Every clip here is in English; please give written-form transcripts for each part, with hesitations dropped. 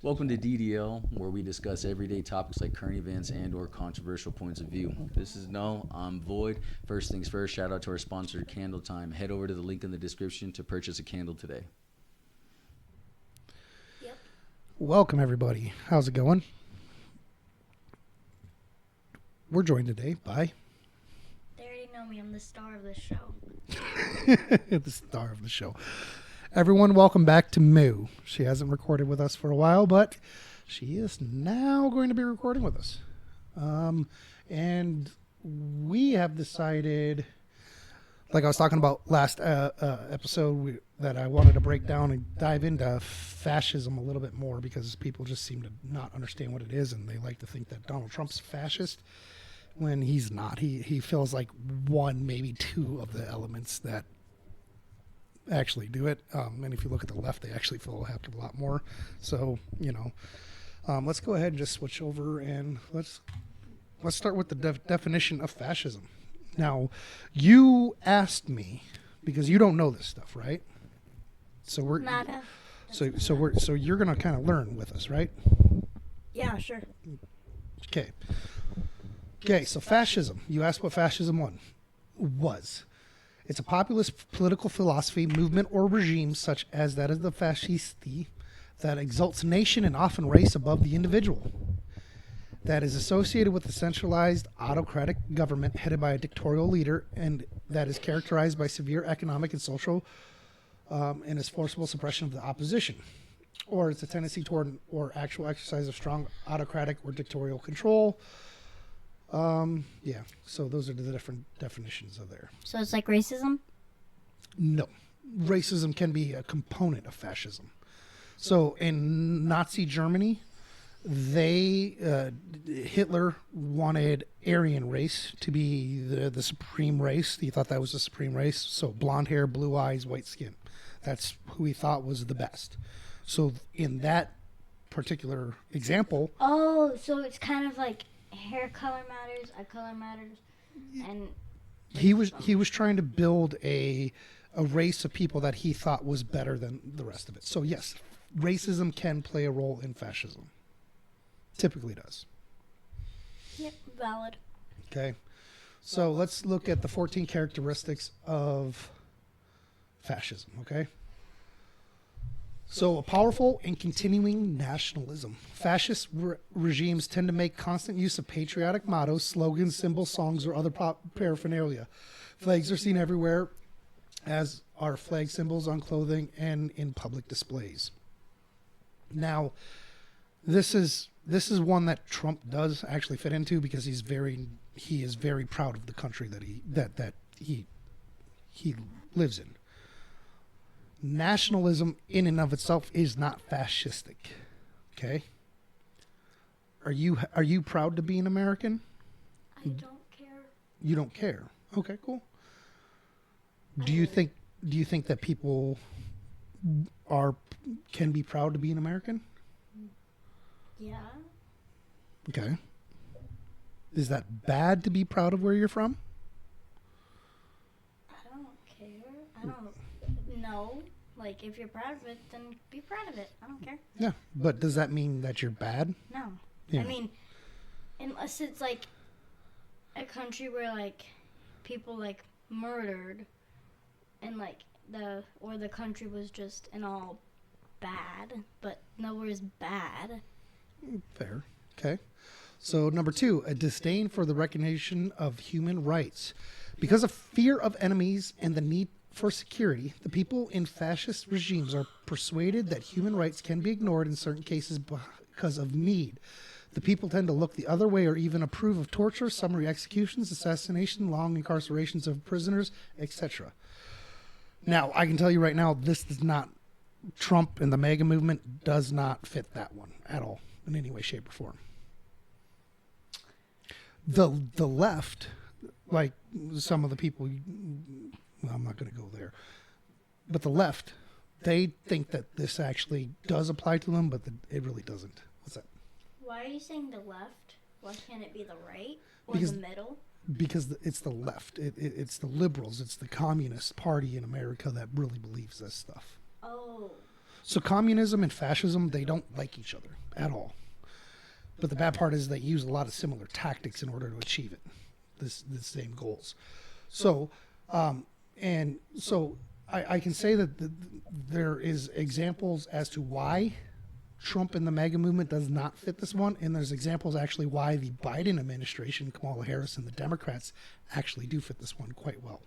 Welcome to DDL, where we discuss everyday topics like current events and or controversial points of view. This is No, I'm Void. First things first, shout out to our sponsor, Candle Time. Head over to the link in the description to purchase a candle today. Yep. Welcome, everybody. How's it going? We're joined today by... They already know me. I'm the star of this show. the star of the show. Everyone, welcome back to Moo. She hasn't recorded with us for a while, but she is now going to be recording with us. And we have decided, like I was talking about last episode, that I wanted to break down and dive into fascism a little bit more because people just seem to not understand what it is, and they like to think that Donald Trump's fascist when he's not. He feels like one, maybe two of the elements that actually do it. And if you look at the left, they actually feel a heck of a lot more. So, let's go ahead and just switch over and let's start with the definition of fascism. Now, you asked me because you don't know this stuff, right? So we're MAGA. so you're gonna kind of learn with us, right? Yeah, sure. Okay, so fascism. You asked what fascism was. It's a populist political philosophy, movement, or regime such as that of the fascisti that exalts nation and often race above the individual. That is associated with a centralized autocratic government headed by a dictatorial leader and that is characterized by severe economic and social and its forcible suppression of the opposition. Or it's a tendency toward or actual exercise of strong autocratic or dictatorial control. So those are the different definitions of there. So it's like racism? No. Racism can be a component of fascism. So in Nazi Germany, Hitler wanted Aryan race to be the supreme race. He thought that was the supreme race. So blonde hair, blue eyes, white skin. That's who he thought was the best. So in that particular example... Oh, so it's kind of like hair color matters, eye color matters, and... He was trying to build a race of people that he thought was better than the rest of it. So yes, racism can play a role in fascism. Typically does. Yep, valid. Okay. So let's look at the 14 characteristics of fascism, okay? So a powerful and continuing nationalism. Fascist regimes tend to make constant use of patriotic mottos, slogans, symbols, songs, or other paraphernalia. Flags are seen everywhere, as are flag symbols on clothing and in public displays. Now, this is one that Trump does actually fit into because he is very proud of the country that he lives in. Nationalism in and of itself is not fascistic. Okay? Are you proud to be an American? I don't care. You don't care. Okay, cool. Do you think that people can be proud to be an American? Yeah. Okay. Is that bad to be proud of where you're from? I don't care. I don't know. Like, if you're proud of it, then be proud of it. I don't care. Yeah, but does that mean that you're bad? No. Yeah. I mean, unless it's like a country where like people like murdered and like the country was just and all bad, but nowhere's bad. Fair. Okay. So number 2, a disdain for the recognition of human rights. Because of fear of enemies and the need for security, the people in fascist regimes are persuaded that human rights can be ignored in certain cases because of need. The people tend to look the other way or even approve of torture, summary executions, assassination, long incarcerations of prisoners, etc. Now, I can tell you right now, this does not, Trump and the MAGA movement does not fit that one at all in any way, shape, or form. The left, like some of the people, well, I'm not going to go there, but the left, they think that this actually does apply to them, but it really doesn't. What's that? Why are you saying the left? Why can't it be the right or Because the middle? Because it's the left. It's the liberals. It's the Communist Party in America that really believes this stuff. Oh. So communism and fascism, they don't like each other at all. But the bad part is they use a lot of similar tactics in order to achieve it, the same goals. So, and so I can say that there is examples as to why Trump and the MAGA movement does not fit this one, and there's examples actually why the Biden administration, Kamala Harris, and the Democrats actually do fit this one quite well.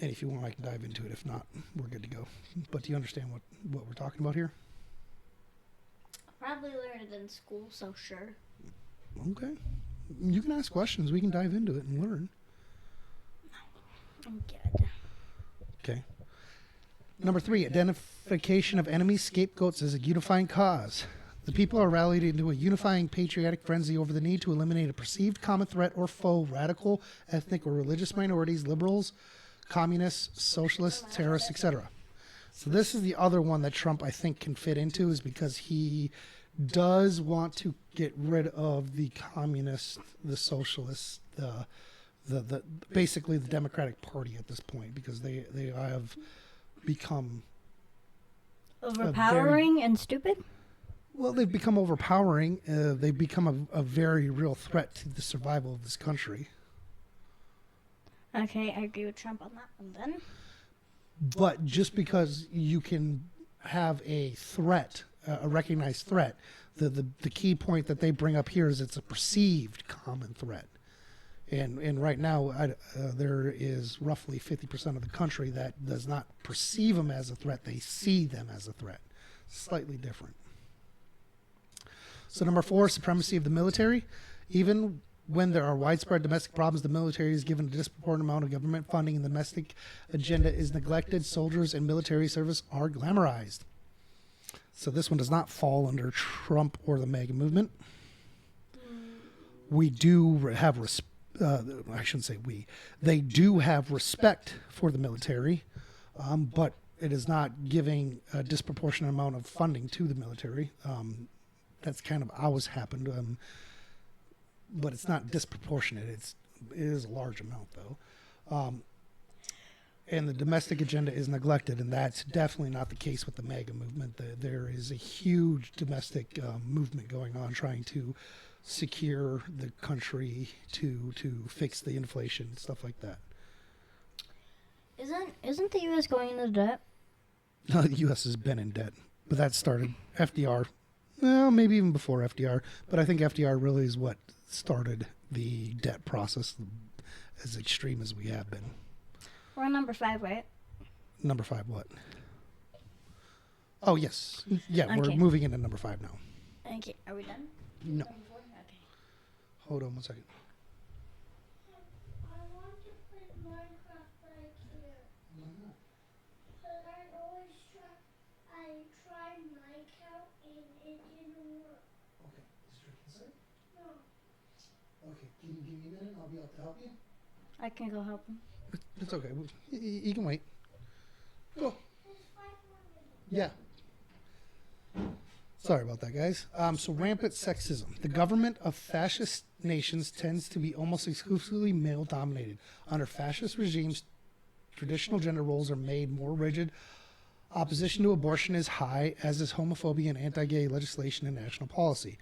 And if you want, I can dive into it. If not, we're good to go. But do you understand what we're talking about here? Probably learned it in school, so sure. Okay. You can ask questions. We can dive into it and learn. I'm good. Okay. Number 3, identification of enemies, scapegoats as a unifying cause. The people are rallied into a unifying patriotic frenzy over the need to eliminate a perceived common threat or foe, radical, ethnic, or religious minorities, liberals, communists, socialists, terrorists, etc. So this is the other one that Trump, I think, can fit into, is because he does want to get rid of the communists, the socialists, the basically the Democratic Party at this point, because they have become Overpowering and stupid? well, they've become overpowering. They've become a very real threat to the survival of this country. Okay, I agree with Trump on that one then. But just because you can have a threat, a recognized threat, the key point that they bring up here is it's a perceived common threat. And right now, there is roughly 50% of the country that does not perceive them as a threat. They see them as a threat. Slightly different. So number 4, supremacy of the military. Even when there are widespread domestic problems, the military is given a disproportionate amount of government funding and the domestic agenda is neglected. Soldiers and military service are glamorized. So this one does not fall under Trump or the MAGA movement. We do have I shouldn't say we. They do have respect for the military, but it is not giving a disproportionate amount of funding to the military. That's kind of always happened, but it's not disproportionate. It is a large amount, though. And the domestic agenda is neglected, and that's definitely not the case with the MAGA movement. There is a huge domestic movement going on trying to secure the country, to fix the inflation, stuff like that. Isn't the U.S. going into debt? The U.S. has been in debt, but that started FDR. Well, maybe even before FDR, but I think FDR really is what started the debt process as extreme as we have been. We're on number 5, right? Number 5 what? Oh, yes. Yeah, Okay. We're moving into number 5 now. Okay, are we done? No. Number 4? Okay. Hold on one second. I want to play Minecraft, but I can't. But I tried my account and it didn't work. Okay. Is Trick inside? No. Okay. Can you give me a minute? I'll be able to help you. I can go help him. It's okay. You can wait. Go. There's 5 more minutes. Yeah. Sorry about that, guys. So rampant sexism. The government of fascist nations tends to be almost exclusively male-dominated. Under fascist regimes, traditional gender roles are made more rigid. Opposition to abortion is high, as is homophobia and anti-gay legislation and national policy.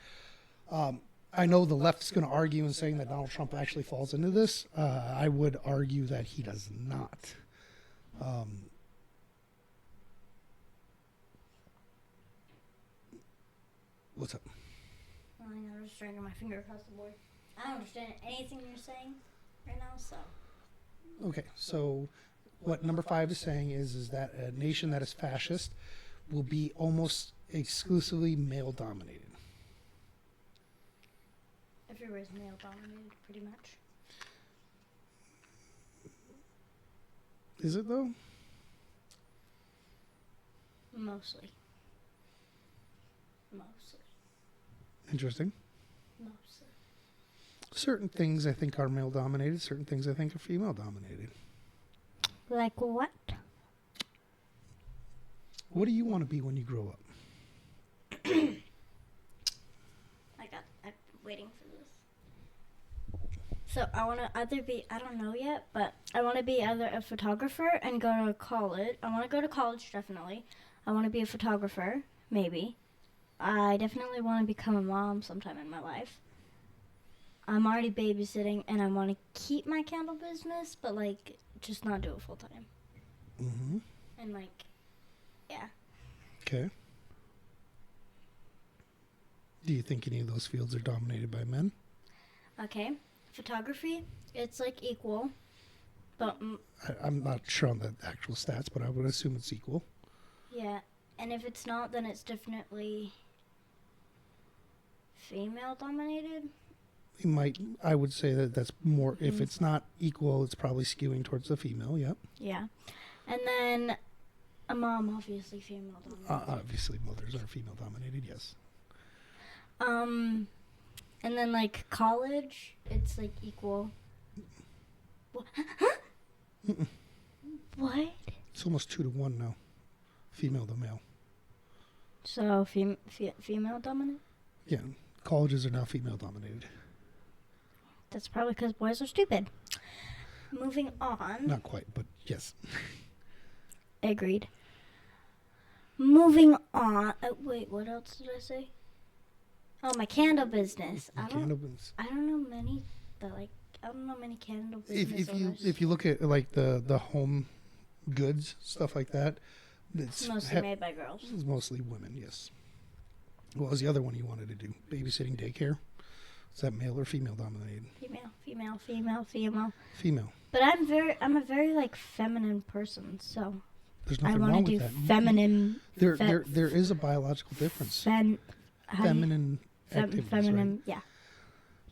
I know the left is going to argue in saying that Donald Trump actually falls into this. I would argue that he does not. What's up? I'm just dragging my finger across the board. I don't understand anything you're saying right now, so. Okay, so what number 5 is saying is that a nation that is fascist will be almost exclusively male-dominated. Everywhere's male dominated, pretty much. Is it, though? Mostly. Interesting. Mostly. Certain things I think are male-dominated, certain things I think are female-dominated. Like what? What do you want to be when you grow up? I'm waiting for this. So I want to either be, I don't know yet, but I want to be either a photographer and go to college. I want to go to college, definitely. I want to be a photographer, maybe. I definitely want to become a mom sometime in my life. I'm already babysitting, and I want to keep my candle business, but, like, just not do it full time. Mm-hmm. And, like, yeah. Okay. Do you think any of those fields are dominated by men? Okay. Photography, it's, like, equal. But, I'm not sure on the actual stats, but I would assume it's equal. yeah. And if it's not, then it's definitely female dominated. I would say that that's more, if it's not equal, it's probably skewing towards the female, yep. Yeah. And then a mom, obviously female dominated. Obviously, mothers are female dominated, yes. And then, like, college, it's, like, equal. What? It's almost 2-1 now. Female to male. So, female dominant? Yeah, colleges are now female dominated. That's probably because boys are stupid. Moving on. Not quite, but yes. Agreed. Moving on. Wait, what else did I say? Oh, my candle business. I don't know many candle business owners. If you look at like the home goods, stuff like that, It's mostly made by girls. It's mostly women, yes. What was the other one you wanted to do? Babysitting daycare? Is that male or female dominated? Female. Female. But I'm a very like feminine person, so There's I nothing want wrong to with do that. feminine. There is a biological difference. Feminine activities, feminine, right? yeah.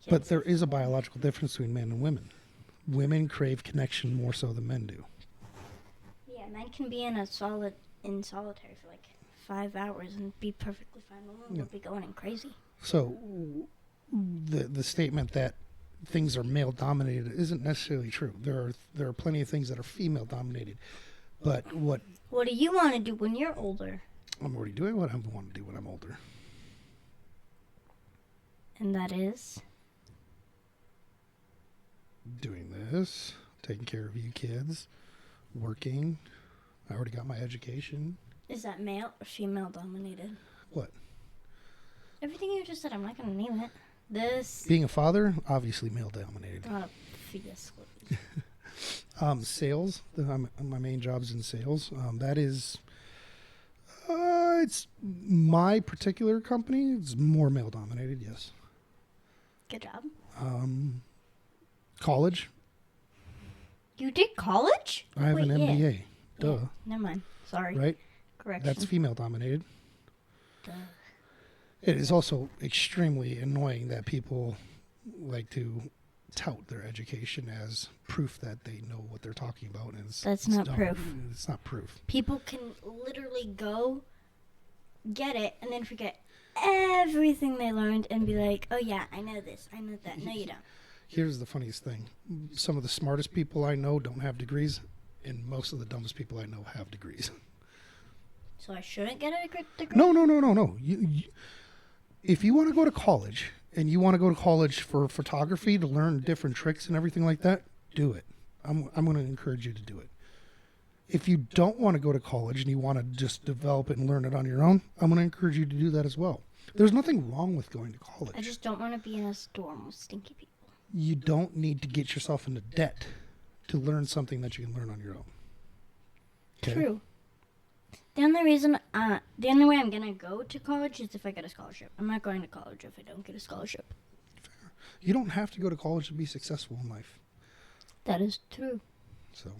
But there is a biological difference between men and women. Women crave connection more so than men do. Yeah, men can be in solitary for like 5 hours and be perfectly fine. Women would be going in crazy. So the statement that things are male dominated isn't necessarily true. There are plenty of things that are female dominated. But what do you want to do when you're older? I'm already doing what I want to do when I'm older. And that is doing this, taking care of you kids, working. I already got my education. Is that male or female dominated? What? Everything you just said, I'm not going to name it. This. Being a father, obviously male dominated. Yes. Sales. My main job's in sales. That is, it's my particular company. It's more male dominated. Yes. Good job. College. You did college? I have an MBA. Yeah. Duh. Yeah, never mind. Sorry. Right. Correction. That's female dominated. Duh. It is also extremely annoying that people like to tout their education as proof that they know what they're talking about. And That's not dumb. proof. It's not proof. People can literally go get it and then forget everything they learned and be like, oh yeah, I know this, I know that. No, you don't. Here's the funniest thing. Some of the smartest people I know don't have degrees, and most of the dumbest people I know have degrees. So I shouldn't get a degree? No. If you want to go to college, and you want to go to college for photography to learn different tricks and everything like that, do it. I'm going to encourage you to do it. If you don't want to go to college and you want to just develop it and learn it on your own, I'm going to encourage you to do that as well. There's nothing wrong with going to college. I just don't want to be in a storm with stinky people. You don't need to get yourself into debt to learn something that you can learn on your own. Okay? True. The only way I'm gonna go to college is if I get a scholarship. I'm not going to college if I don't get a scholarship. Fair. You don't have to go to college to be successful in life. That is true. So,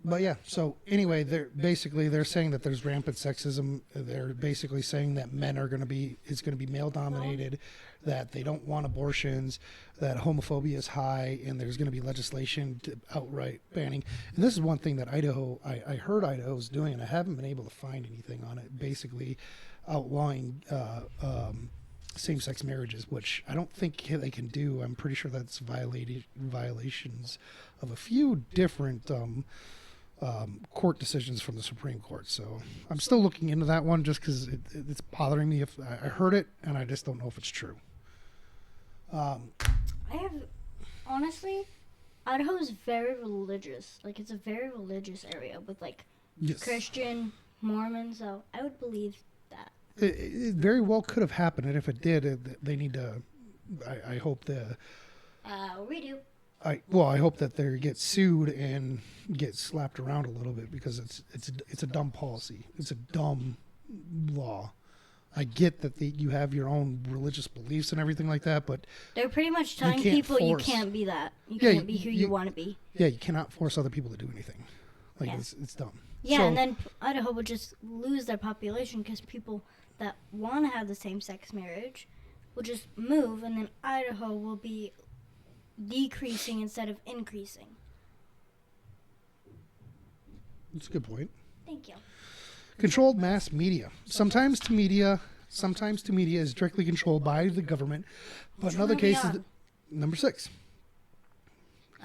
but yeah. So anyway, they're saying that there's rampant sexism. They're basically saying that men are it's going to be male dominated, that they don't want abortions, that homophobia is high, and there's going to be legislation to outright banning. And this is one thing that I heard Idaho's doing, and I haven't been able to find anything on it. Basically, outlawing same-sex marriages, which I don't think they can do. I'm pretty sure that's violations of a few different court decisions from the Supreme Court. So I'm still looking into that one just because it's bothering me. If I heard it, and I just don't know if it's true. I have, honestly, Idaho is very religious. Like, it's a very religious area with, like, Yes. Christian, Mormon, so I would believe that. It very well could have happened, and if it did, they need to. I hope Redo. I hope that they get sued and get slapped around a little bit because it's a dumb policy. It's a dumb law. I get that you have your own religious beliefs and everything like that, but They're pretty much telling can't people force- you can't be that. You Yeah, can't be who you want to be. yeah, you cannot force other people to do anything. Like Yeah. it's dumb. Yeah, So- and then Idaho would just lose their population because people that want to have the same-sex marriage will just move, and then Idaho will be decreasing instead of increasing. It's a good point. Thank you. Controlled mass media. Sometimes to media is directly controlled by the government, but in other Which one are we cases, on? number 6.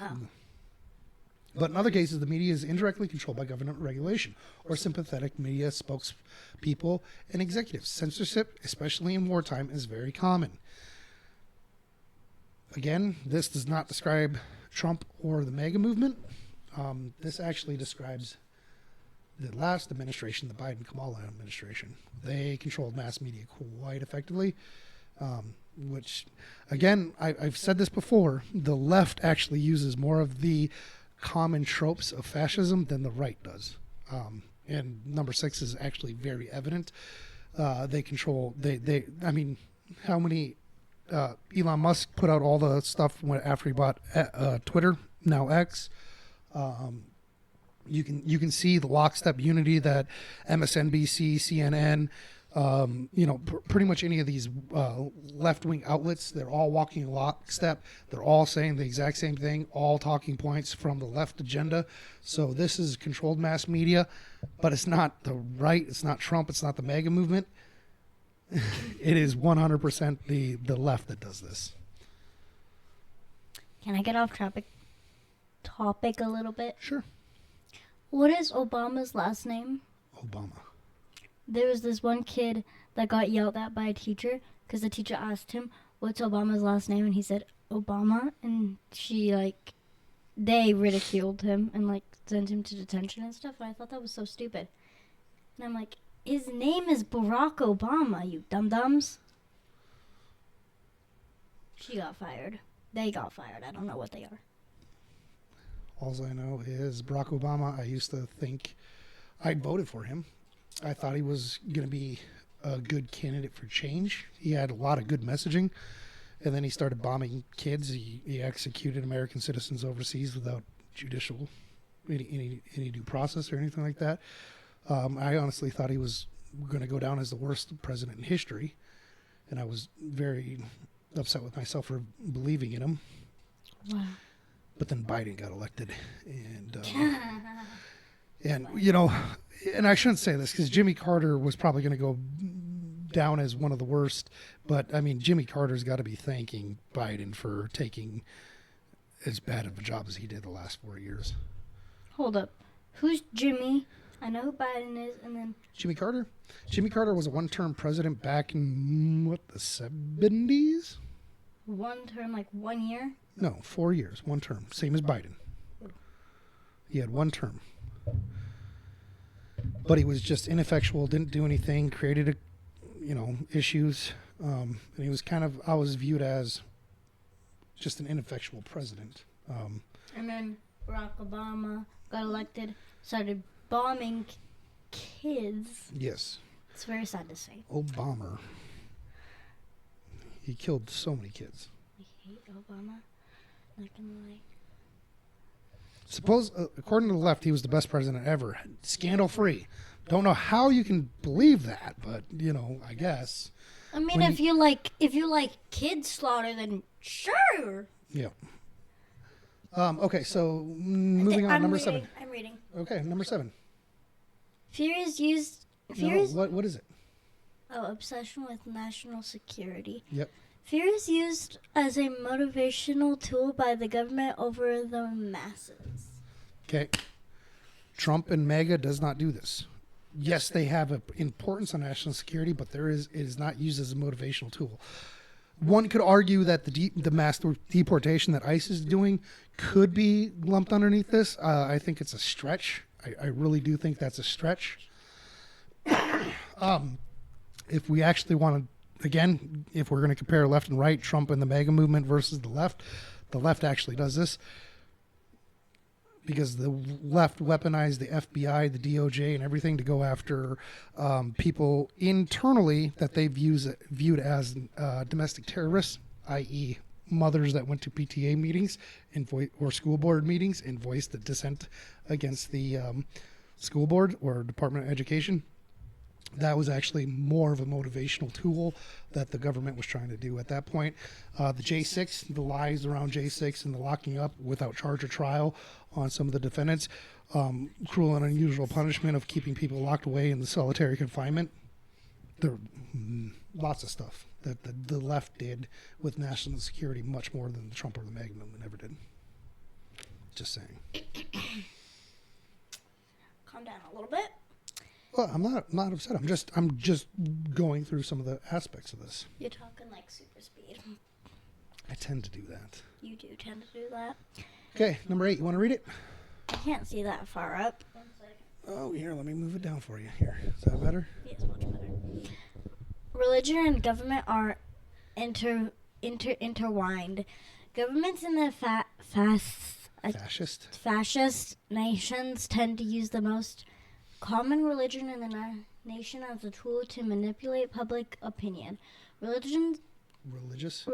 Oh. But in other cases, the media is indirectly controlled by government regulation or sympathetic media spokespeople and executives. Censorship, especially in wartime, is very common. Again, this does not describe Trump or the MAGA movement. This actually describes the last administration, the Biden-Kamala administration. They controlled mass media quite effectively, which, again, I've said this before, the left actually uses more of the common tropes of fascism than the right does. And number 6 is actually very evident. They control, I mean, how many, Elon Musk put out all the stuff after he bought Twitter, now X. You can see the lockstep unity that MSNBC, CNN, pretty much any of these left-wing outlets, they're all walking lockstep. They're all saying the exact same thing, all talking points from the left agenda. So this is controlled mass media, but it's not the right, it's not Trump, it's not the MAGA movement. It is 100% the left that does this. Can I get off topic a little bit? Sure. What is Obama's last name? Obama. There was this one kid that got yelled at by a teacher because the teacher asked him, "What's Obama's last name?" And he said, "Obama." And they ridiculed him and sent him to detention and stuff. And I thought that was so stupid. And I'm like, his name is Barack Obama, you dum-dums. She got fired. They got fired. I don't know what they are. All I know is Barack Obama, I used to think I'd voted for him. I thought he was going to be a good candidate for change. He had a lot of good messaging. And then he started bombing kids. He executed American citizens overseas without judicial, any due process or anything like that. I honestly thought he was going to go down as the worst president in history. And I was very upset with myself for believing in him. Wow. But then Biden got elected, and I shouldn't say this because Jimmy Carter was probably going to go down as one of the worst. But I mean, Jimmy Carter's got to be thanking Biden for taking as bad of a job as he did the last 4 years. Hold up. Who's Jimmy? I know who Biden is, and then Jimmy Carter. Jimmy Carter was a one-term president back in the 70s. one term, 1 year. No, 4 years, one term, same as Biden. He had one term. But he was just ineffectual, didn't do anything, created issues. And he was I was viewed as just an ineffectual president. And then Barack Obama got elected, started bombing kids. Yes. It's very sad to say. Obama. He killed so many kids. I hate Obama. Not gonna lie. Suppose, according to the left, he was the best president ever. Scandal-free. Don't know how you can believe that, but, I guess. I mean, if you like kid slaughter, then sure. Yeah. Okay, so moving on, number 7. I'm reading. Okay, number 7. Fear is used. No, what is it? Obsession with national security. Yep. Fear is used as a motivational tool by the government over the masses. Okay. Trump and MAGA does not do this. Yes, they have an importance on national security, but it is not used as a motivational tool. one could argue that the mass deportation that ICE is doing could be lumped underneath this. I think it's a stretch. I really do think that's a stretch. If we actually want to, again, if we're going to compare left and right, Trump and the MAGA movement versus the left actually does this. Because the left weaponized the FBI, the DOJ, and everything to go after people internally that they viewed as domestic terrorists, i.e., mothers that went to PTA meetings or school board meetings and voiced the dissent against the school board or Department of Education. That was actually more of a motivational tool that the government was trying to do at that point. The J6, the lies around J6 and the locking up without charge or trial on some of the defendants, cruel and unusual punishment of keeping people locked away in the solitary confinement. There lots of stuff that the left did with national security much more than the Trump or the MAGA movement ever did. Just saying. Calm down a little bit. Well, I'm not upset. I'm just going through some of the aspects of this. You're talking like super speed. I tend to do that. You do tend to do that. Okay, number 8. You want to read it? I can't see that far up. 1 second. Oh, here, let me move it down for you. Here, is that better? Yes, much better. Religion and government are intertwined. Governments in the fascist nations tend to use the most common religion in the nation as a tool to manipulate public opinion. Religious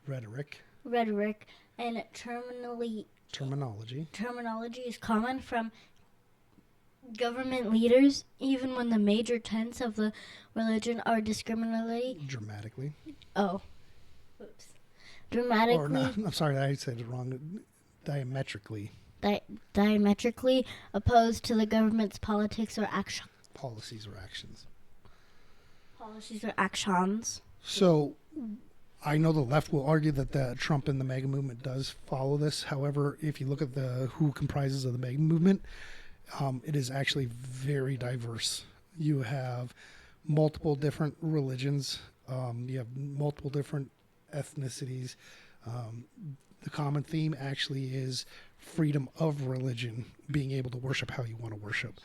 rhetoric and terminology is common from government leaders, even when the major tenets of the religion are dramatically. Oh, oops. Dramatically. Or no, I'm sorry, I said it wrong. Diametrically opposed to the government's policies or actions. So, I know the left will argue that the Trump and the MAGA movement does follow this. However, if you look at who comprises of the MAGA movement, it is actually very diverse. You have multiple different religions. You have multiple different ethnicities. The common theme actually is freedom of religion, being able to worship how you want to worship.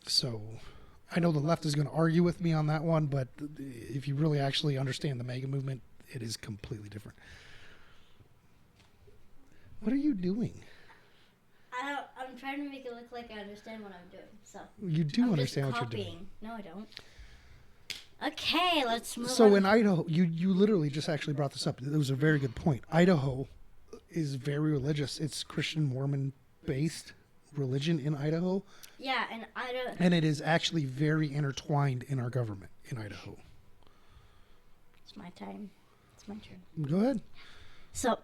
So I know the left is going to argue with me on that one, but if you really actually understand the MAGA movement, it is completely different. What are you doing? I'm trying to make it look like I understand what I'm doing. So you do understand what you're doing. No, I don't. Okay, let's move on. So in Idaho, you literally just actually brought this up. It was a very good point. Idaho is very religious. It's Christian Mormon-based religion in Idaho. Yeah, and Idaho. And it is actually very intertwined in our government in Idaho. It's my time. It's my turn. Go ahead. So,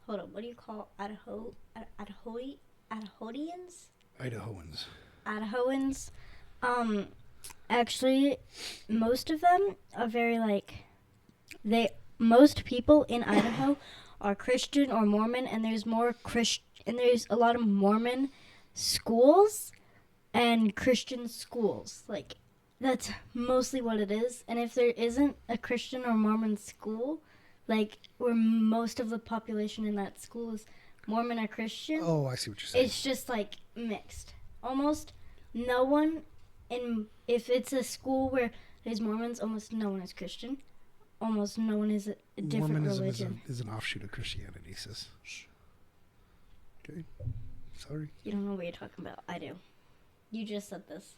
hold on. What do you call Idahoans? Idahoans. Actually, most of them are very most people in Idaho are Christian or Mormon, and there's a lot of Mormon schools and Christian schools. Like, that's mostly what it is. And if there isn't a Christian or Mormon school, like, where most of the population in that school is Mormon or Christian. Oh, I see what you're saying. It's just, like, mixed. Almost no one if it's a school where there's Mormons, almost no one is Christian. Almost no one is a different Mormonism religion. is an offshoot of Christianity, sis. Okay. Sorry. You don't know what you're talking about. I do. You just said this.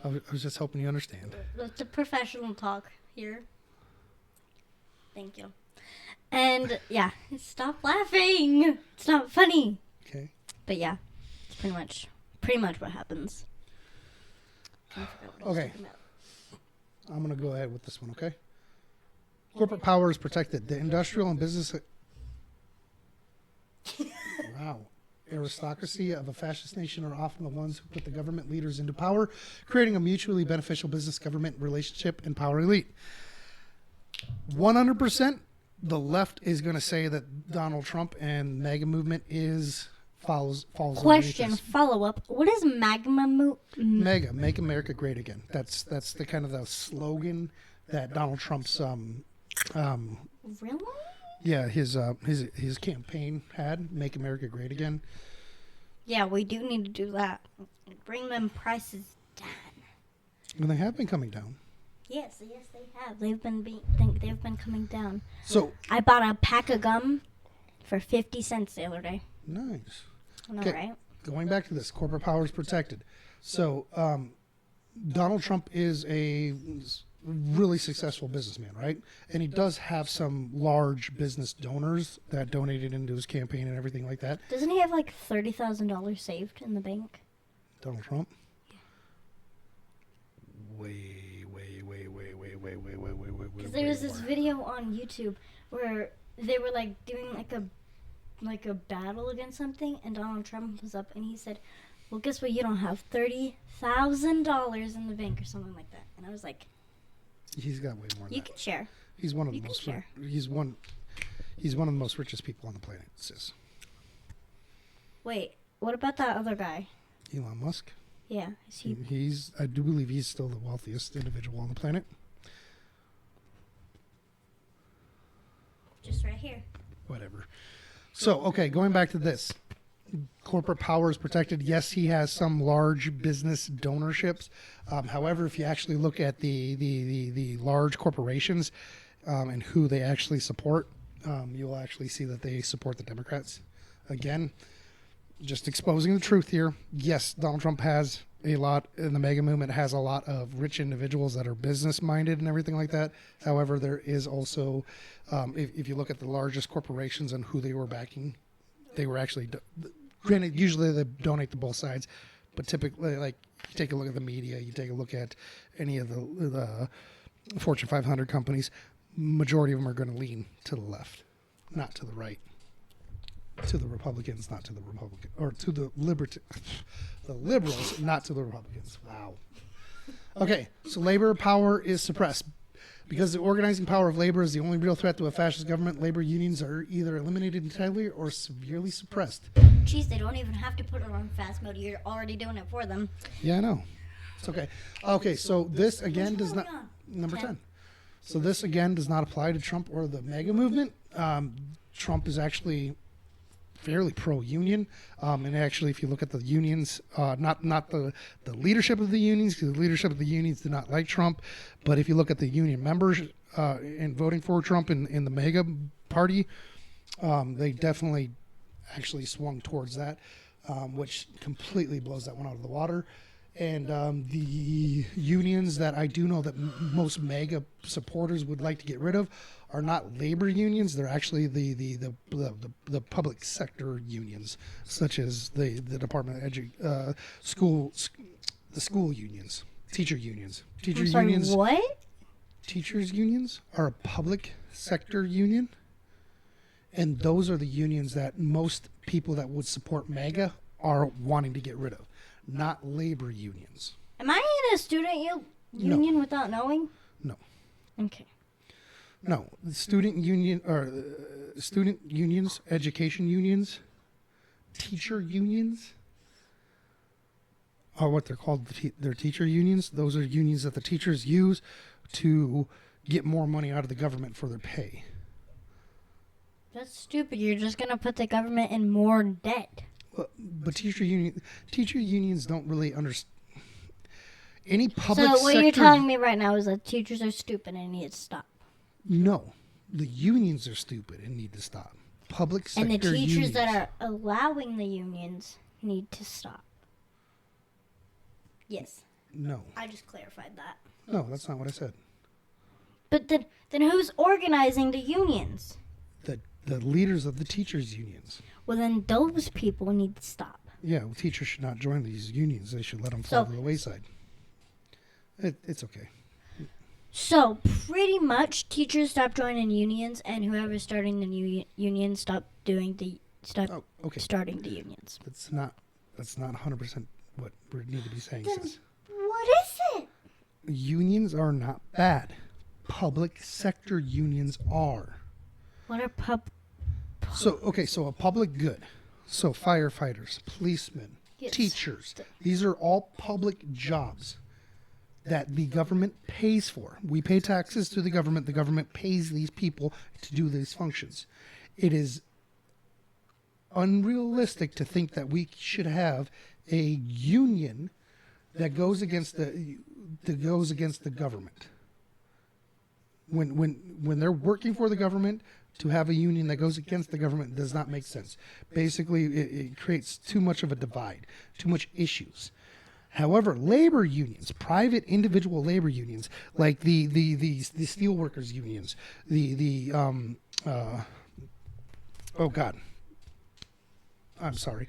I was just hoping you understand. That's a professional talk here. Thank you. And, yeah, stop laughing. It's not funny. Okay. But, yeah, it's pretty much what happens. I forgot what I was Okay. talking about. I'm going to go ahead with this one, okay? Corporate power is protected. The industrial and business aristocracy of a fascist nation are often the ones who put the government leaders into power, creating a mutually beneficial business-government relationship and power elite. 100%, the left is going to say that Donald Trump and MAGA movement is falls underneath Question, this. follow up. What is magma MAGA, Make America Great Again. That's the kind of the slogan that Donald Trump's Really? yeah, his campaign had, Make America Great Again. Yeah, we do need to do that. Bring them prices down. And they have been coming down. Yes, they have. They've been coming down. So I bought a pack of gum for 50 cents the other day. nice. I know, Okay. right? Going back to this, corporate power is protected. So Donald Trump is a really successful businessman, right? And he does have some large business donors that donated into his campaign and everything like that. Doesn't he have like $30,000 saved in the bank? Donald Trump? Way. Because there was this video on YouTube where they were like doing like a battle against something, and Donald Trump was up and he said, "Well, guess what? You don't have $30,000 in the bank or something like that." And I was like, He's got way more than "You that. can share." He's one of the you can most. share. He's one of the most richest people on the planet, sis. Wait, what about that other guy? Elon Musk. Yeah, is he? I do believe he's still the wealthiest individual on the planet. Just right here. Whatever. So, okay, going back to this. Corporate power is protected. Yes, he has some large business donorships. However, if you actually look at the large corporations and who they actually support, you'll actually see that they support the Democrats. Again, just exposing the truth here. Yes, Donald Trump has a lot, and the MAGA movement has a lot of rich individuals that are business minded and everything like that. However, there is also, if you look at the largest corporations and who they were backing, they were actually, granted, usually they donate to both sides, but typically, like, you take a look at the media, you take a look at any of the Fortune 500 companies, majority of them are going to lean to the left, not to the right. To the Republicans, not to the Republican, or to the the liberals, not to the Republicans. Wow. Okay, so labor power is suppressed. Because the organizing power of labor is the only real threat to a fascist government, labor unions are either eliminated entirely or severely suppressed. Jeez, they don't even have to put it on fast mode. You're already doing it for them. Yeah, I know. It's okay. Okay, so this again does not... Number 10. So this again does not apply to Trump or the MAGA movement. Trump is actually fairly pro-union, and actually, if you look at the unions, not the leadership of the unions, because the leadership of the unions did not like Trump, but if you look at the union members and voting for Trump in the MAGA party, they definitely actually swung towards that, which completely blows that one out of the water. And the unions that I do know that most MAGA supporters would like to get rid of are not labor unions. They're actually the public sector unions, such as the Department of school unions, teacher unions. I'm sorry, Unions. what? Teachers unions are a public sector union, and those are the unions that most people that would support MAGA are wanting to get rid of. Not labor unions. Am I in a student union without knowing? No. Okay. No. The student union or student unions, education unions, teacher unions are what they're called. They're teacher unions. Those are unions that the teachers use to get more money out of the government for their pay. That's stupid. You're just going to put the government in more debt. But teacher unions don't really understand any public So what sector. you're telling me right now is that teachers are stupid and need to stop. No, the unions are stupid and need to stop. Public sector And the teachers unions. that are allowing the unions need to stop. Yes, No, I just clarified that. no, that's not what I said. But then who's organizing the unions? The leaders of the teachers unions. Well, then those people need to stop. Yeah, well, teachers should not join these unions. They should let them fall So- to the wayside. It's okay. So pretty much, teachers stop joining unions, and whoever's starting the new union stop Oh, okay. starting the unions. That's not 100% what we need to be saying, Then sis. what is it? Unions are not bad. Public sector unions are. What are So a public good. So firefighters, policemen, Yes. teachers, these are all public jobs that the government pays for. We pay taxes to the government pays these people to do these functions. It is unrealistic to think that we should have a union that goes against the government. When they're working for the government, to have a union that goes against the government does not make sense. Basically, it creates too much of a divide, too much issues. However, labor unions, private individual labor unions, like the steelworkers unions, oh God, I'm sorry,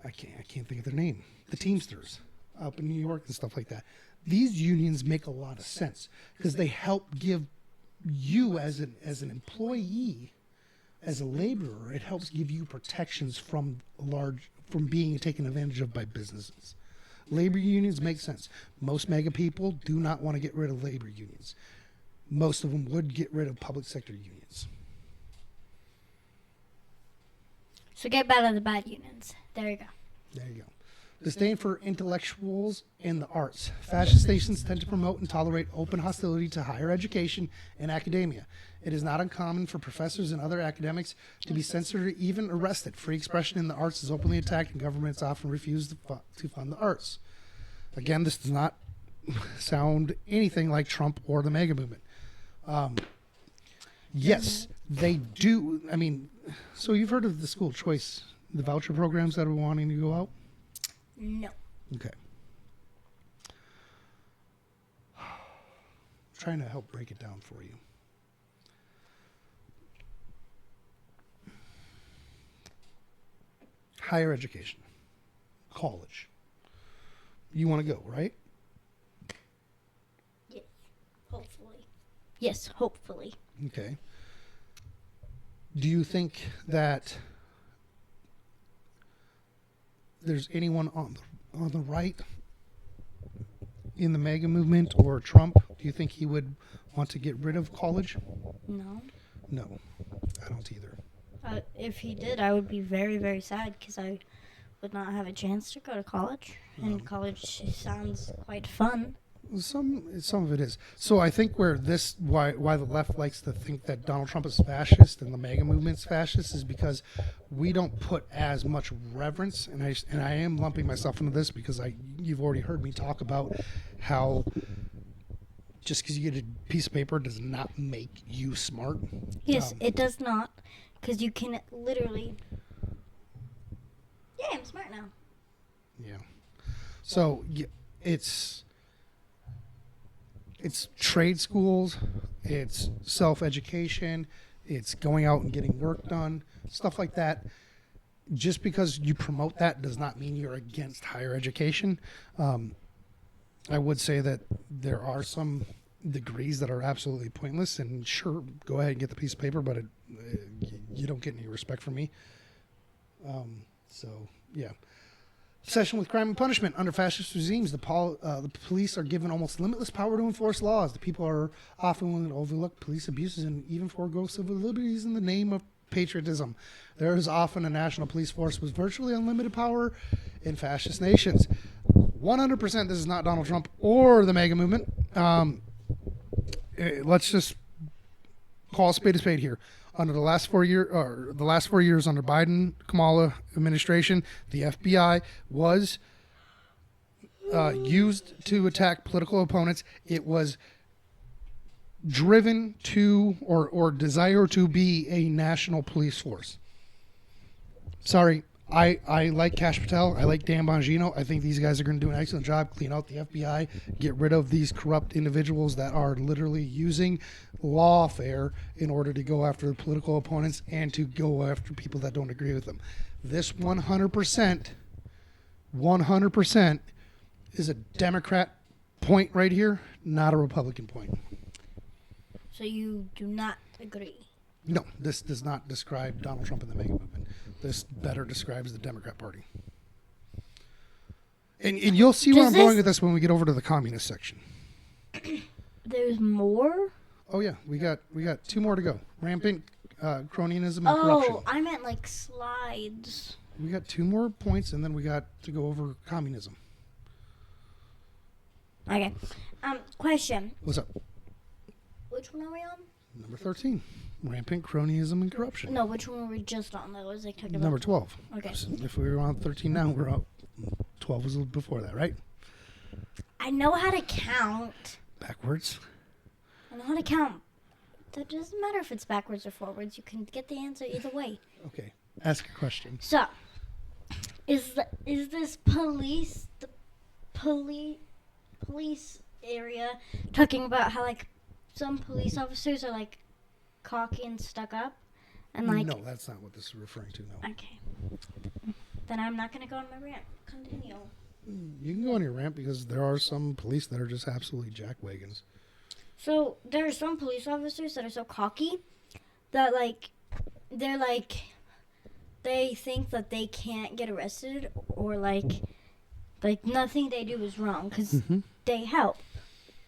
I can't think of their name. The Teamsters up in New York and stuff like that. These unions make a lot of sense because they help give you as an employee, as a laborer, it helps give you protections from being taken advantage of by businesses. Labor unions make sense. Most MAGA people do not want to get rid of labor unions. Most of them would get rid of public sector unions. So get rid of the bad unions. There you go. There you go. Disdain for intellectuals and the arts. Fascist nations tend to promote and tolerate open hostility to higher education and academia. It is not uncommon for professors and other academics to be censored or even arrested. Free expression in the arts is openly attacked, and governments often refuse to fund the arts. Again, this does not sound anything like Trump or the MAGA movement. Yes, they do. I mean, so you've heard of the school choice, the voucher programs that are wanting to go out? No. Okay. Trying to help break it down for you. Higher education, college. You want to go, right? Yes. Hopefully. Yes, hopefully. Okay. Do you think that there's anyone on the right in the MAGA movement or Trump? Do you think he would want to get rid of college? No. No, I don't either. If he did, I would be very, very sad because I would not have a chance to go to college. And college sounds quite fun. Some of it is. So I think why the left likes to think that Donald Trump is fascist and the MAGA movement's fascist is because we don't put as much reverence, and I am lumping myself into this because you've already heard me talk about how just because you get a piece of paper does not make you smart. Yes, it does not, because you can literally. Yeah, I'm smart now. Yeah. So it's trade schools, it's self-education, it's going out and getting work done, stuff like that. Just because you promote that does not mean you're against higher education. I would say that there are some degrees that are absolutely pointless, and sure, go ahead and get the piece of paper, but you don't get any respect from me. So, yeah. Obsession with crime and punishment. Under fascist regimes, the police are given almost limitless power to enforce laws. The people are often willing to overlook police abuses and even forego civil liberties in the name of patriotism. There is often a national police force with virtually unlimited power in fascist nations. 100% this is not Donald Trump or the MAGA movement. Let's just call a spade here. Under the last 4 years under Biden Kamala administration, the FBI was used to attack political opponents. It was driven to or desire to be a national police force. Sorry, I like Kash Patel. I like Dan Bongino. I think these guys are going to do an excellent job, clean out the FBI, get rid of these corrupt individuals that are literally using lawfare in order to go after the political opponents and to go after people that don't agree with them. This 100% is a Democrat point right here, not a Republican point. So you do not agree? No, this does not describe Donald Trump and the MAGA movement. This better describes the Democrat Party. And you'll see where I'm going with this when we get over to the communist section. There's more? Oh yeah, we got 2 more to go. Rampant cronyism and corruption. Oh, I meant like slides. We got 2 more points, and then we got to go over communism. Okay. Question. What's up? Which one are we on? Number 13. Rampant cronyism and corruption. No, which one were we just on? That was like talking Number about. 12. Okay. So if we were on 13 now, we're on 12 was before that, right? I know how to count. Backwards. I know how to count. That doesn't matter if it's backwards or forwards. You can get the answer either way. Okay. Ask a question. So, is this police area talking about how like some police officers are like cocky and stuck up and like? No, that's not what this is referring to, no. Okay. Then I'm not gonna go on my rant. Continue. You can go on your rant because there are some police that are just absolutely jackwagons. So there are some police officers that are so cocky that they think that they can't get arrested or like nothing they do is wrong because they help.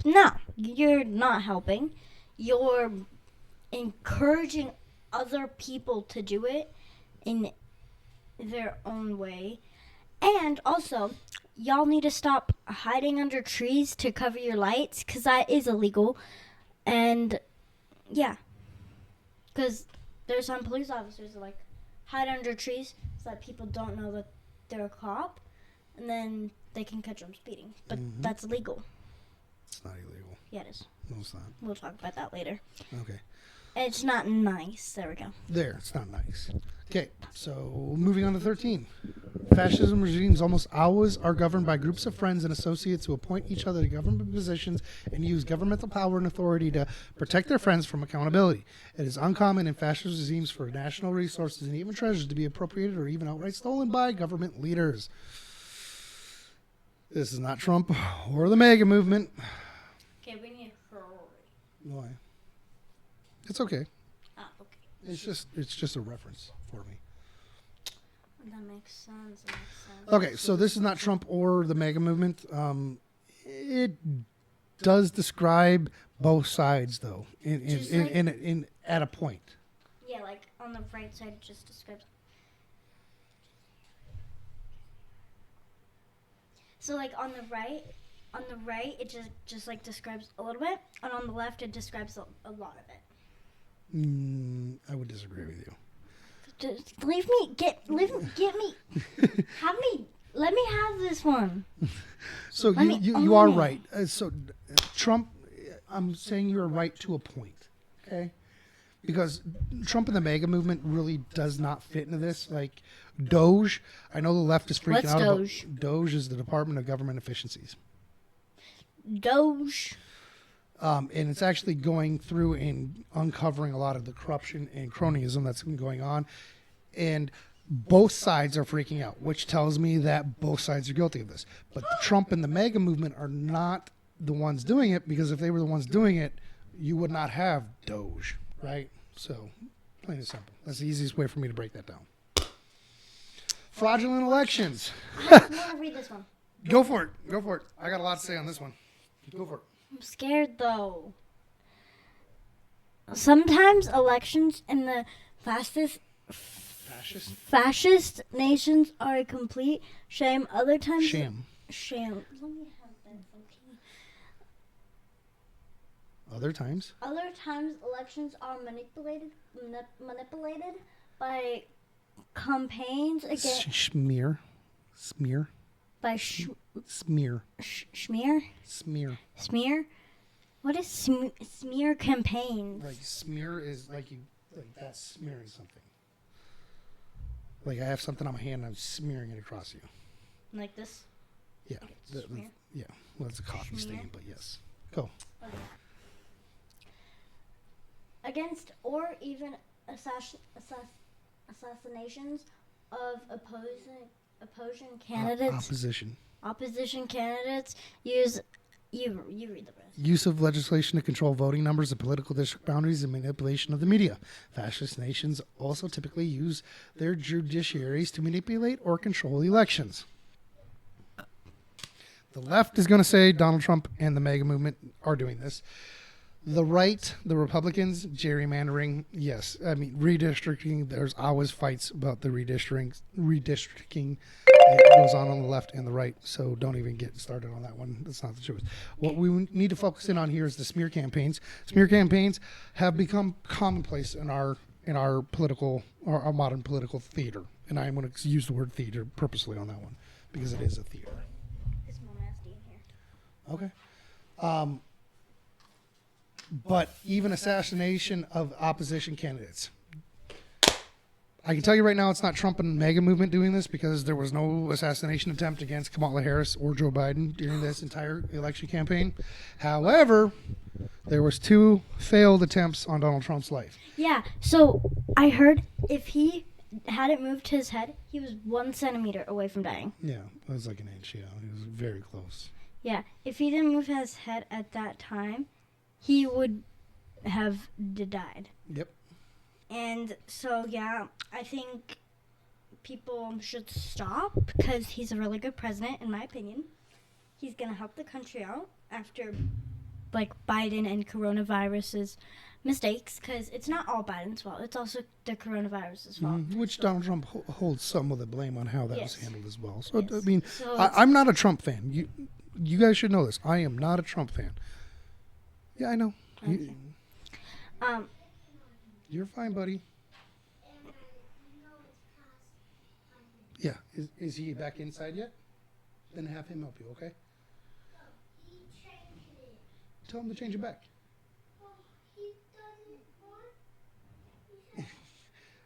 No, you're not helping. You're encouraging other people to do it in their own way. And also, y'all need to stop hiding under trees to cover your lights because that is illegal. And yeah, because there's some police officers that like hide under trees so that people don't know that they're a cop, and then they can catch them speeding. But that's illegal. It's not illegal. Yeah, it is. No, it's not. We'll talk about that later. Okay. It's not nice. There we go. There, it's not nice. Okay, so moving on to 13. Fascism regimes almost always are governed by groups of friends and associates who appoint each other to government positions and use governmental power and authority to protect their friends from accountability. It is uncommon in fascist regimes for national resources and even treasures to be appropriated or even outright stolen by government leaders. This is not Trump or the MAGA movement. Okay, we need to hurry. Why? It's okay. Ah, okay. It's just a reference for me. That makes sense. That makes sense. Okay, so this is not Trump or the MAGA movement. It does describe both sides, though, in at a point. Yeah, like on the right side, it just describes. So like on the right, it just like describes a little bit, and on the left, it describes a lot of it. I would disagree with you. Just leave me, get me, let me have this one. So you are right. So Trump, I'm saying you're right to a point, okay? Because Trump and the MAGA movement really does not fit into this. Like Doge, I know the left is freaking What's out Doge? about Doge is the Department of Government Efficiencies. Doge. And it's actually going through and uncovering a lot of the corruption and cronyism that's been going on. And both sides are freaking out, which tells me that both sides are guilty of this. But Trump and the MAGA movement are not the ones doing it, because if they were the ones doing it, you would not have Doge, right? So, plain and simple. That's the easiest way for me to break that down. Fraudulent elections. I want to read this one. Go for it. Go for it. I got a lot to say on this one. Go for it. I'm scared though. Sometimes elections in the fascist nations are a complete shame. Other times, Sham. Sham. Let me have that. Okay. Other times. Other times, elections are manipulated by campaigns against Smear. by Smear. smear. What is smear campaigns? Like smear is like that's smearing something. Like I have something on my hand and I'm smearing it across you. Like this. Yeah. Smear? Yeah. Well, it's a coffee Smear? stain, but yes. Go. Okay. Against or even assassinations of opposing candidates. Opposition candidates use. You read the rest. Use of legislation to control voting numbers and political district boundaries and manipulation of the media. Fascist nations also typically use their judiciaries to manipulate or control elections. The left is going to say Donald Trump and the MAGA movement are doing this. The right, the Republicans, gerrymandering, yes. I mean, redistricting, there's always fights about the redistricting. It goes on the left and the right, so don't even get started on that one. That's not the truth. What we need to focus in on here is the smear campaigns. Smear campaigns have become commonplace in our political, our modern political theater. And I'm going to use the word theater purposely on that one, because it is a theater. It's more nasty in here. Okay. But even assassination of opposition candidates. I can tell you right now, it's not Trump and MAGA movement doing this, because there was no assassination attempt against Kamala Harris or Joe Biden during this entire election campaign. However, there was 2 failed attempts on Donald Trump's life. Yeah, so I heard if he hadn't moved his head, he was 1 centimeter away from dying. Yeah, it was like an inch. Yeah, it was very close. Yeah, if he didn't move his head at that time, he would have died. Yep. And so, yeah, I think people should stop, because he's a really good president, in my opinion. He's going to help the country out after, like, Biden and coronavirus's mistakes, because it's not all Biden's fault. It's also the coronavirus's fault. Which Donald Trump holds some of the blame on how that was Yes. handled as well. So, Yes. I mean, So I'm not a Trump fan. You guys should know this. I am not a Trump fan. Yeah, I know. Okay. You're fine, buddy. Yeah. Is he back inside yet? Then have him help you, okay? He changed it. Tell him to change it back. Well, he doesn't want.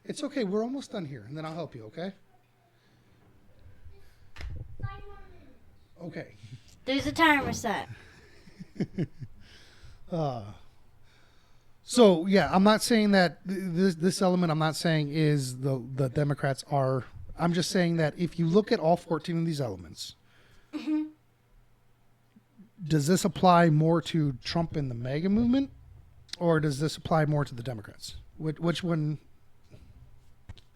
It's okay. We're almost done here, and then I'll help you, okay? 5 more minutes. Okay. there's a timer set. So yeah, I'm not saying that this element. I'm not saying is the Democrats are. I'm just saying that if you look at all 14 of these elements, does this apply more to Trump and the MAGA movement, or does this apply more to the Democrats? Which one?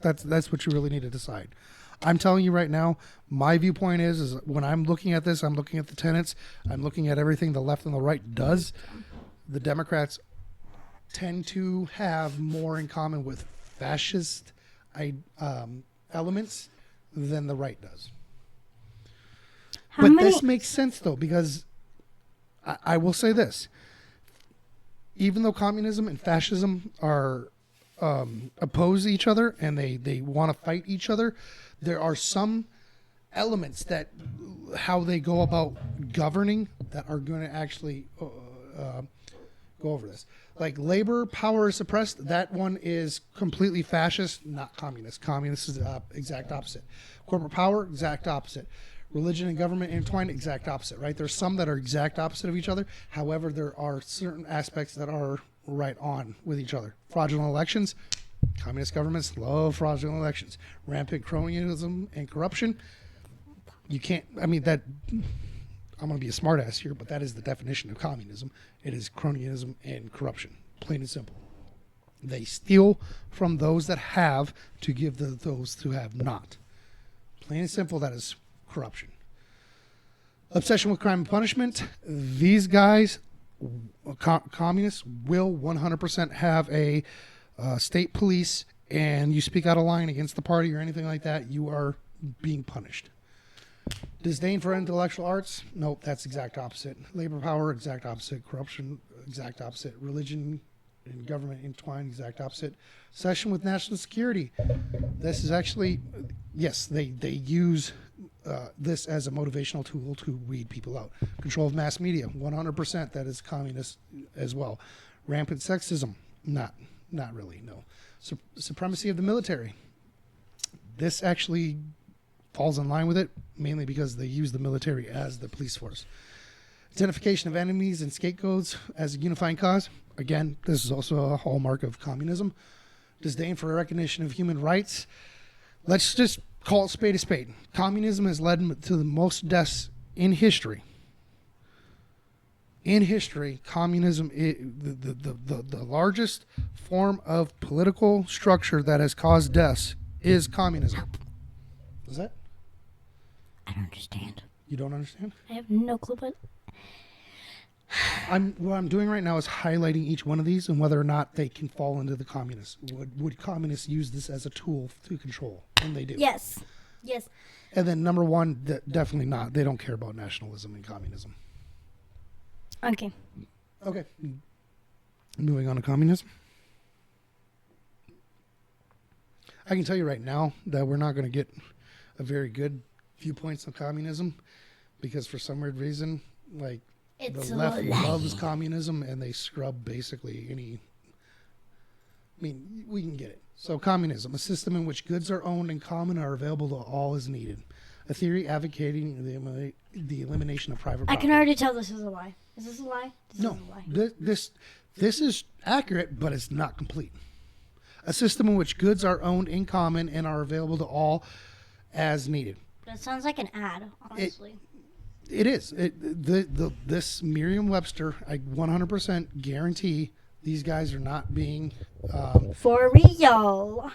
That's what you really need to decide. I'm telling you right now, my viewpoint is when I'm looking at this, I'm looking at the tenets, I'm looking at everything the left and the right does. The Democrats tend to have more in common with fascist elements than the right does. But this makes sense, though, because I will say this. Even though communism and fascism are oppose each other and they want to fight each other, there are some elements that how they go about governing that are going to actually go over this. Like labor power is suppressed. That one is completely fascist, not communist. Communist is the exact opposite. Corporate power, exact opposite. Religion and government intertwined, exact opposite, right? There's some that are exact opposite of each other. However, there are certain aspects that are right on with each other. Fraudulent elections. Communist governments love fraudulent elections. Rampant cronyism and corruption. You can't, I mean, that, I'm going to be a smartass here, but that is the definition of communism. It is cronyism and corruption, plain and simple. They steal from those that have to give to those who have not. Plain and simple, that is corruption. Obsession with crime and punishment. These guys, communists, will 100% have a state police, and you speak out of line against the party or anything like that, you are being punished. Disdain for intellectual arts? Nope, that's exact opposite. Labor power, exact opposite. Corruption, exact opposite. Religion and government entwined, exact opposite. Obsession with national security. This is actually, yes, they use this as a motivational tool to weed people out. Control of mass media, 100%, that is communist as well. Rampant sexism, not really, no. Supremacy of the military. This actually falls in line with it, mainly because they use the military as the police force. Identification of enemies and scapegoats as a unifying cause. Again, this is also a hallmark of communism. Disdain for recognition of human rights. Let's just call it spade a spade. Communism has led to the most deaths in history. In history, communism, the largest form of political structure that has caused deaths is communism. Is that? I don't understand. You don't understand? I have no clue what. What I'm doing right now is highlighting each one of these and whether or not they can fall into the communists. Would communists use this as a tool to control? And they do. Yes. Yes. And then number one, definitely not. They don't care about nationalism and communism. Okay. Okay. Moving on to communism. I can tell you right now that we're not going to get a very good viewpoints on communism because for some weird reason, like It's the left loves communism and they scrub basically any. I mean, we can get it. So communism, a system in which goods are owned in common and are available to all as needed. A theory advocating the elimination of private property. I can already tell this is a lie. Is this a lie? This No, is a lie. this is accurate, but it's not complete. A system in which goods are owned in common and are available to all as needed. That sounds like an ad, honestly. It is. This Merriam-Webster, I 100% guarantee these guys are not being. For real.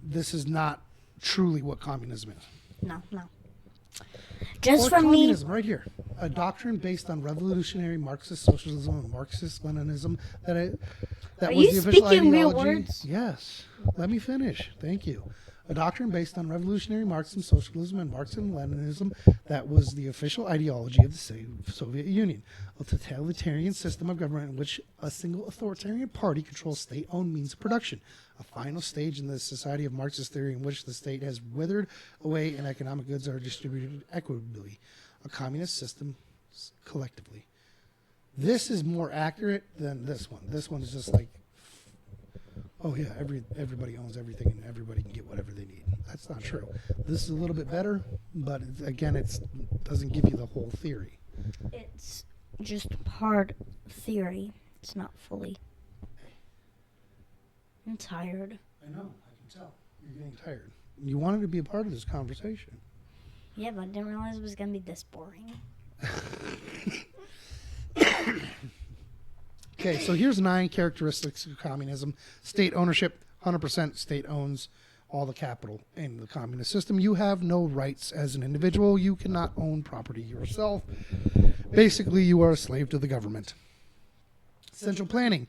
This is not truly what communism is. No. Just Or from me. communism, right here. A doctrine based on revolutionary Marxist socialism and Marxist Leninism that Are was you the official speaking real ideology. words? Yes. Let me finish. Thank you. A doctrine based on revolutionary Marxist socialism and Marxist Leninism that was the official ideology of the Soviet Union. A totalitarian system of government in which a single authoritarian party controls state-owned means of production. A final stage in the society of Marxist theory in which the state has withered away and economic goods are distributed equitably. A communist system collectively. This is more accurate than this one. This one is just like, oh yeah, everybody owns everything and everybody can get whatever they need. That's not true. This is a little bit better, but again, it doesn't give you the whole theory. It's just part theory. It's not fully. I'm tired. I know, I can tell. You're getting tired. You wanted to be a part of this conversation. Yeah, but I didn't realize it was going to be this boring. Okay, so here's 9 characteristics of communism. State ownership, 100% state owns all the capital in the communist system. You have no rights as an individual. You cannot own property yourself. Basically, you are a slave to the government. Central planning.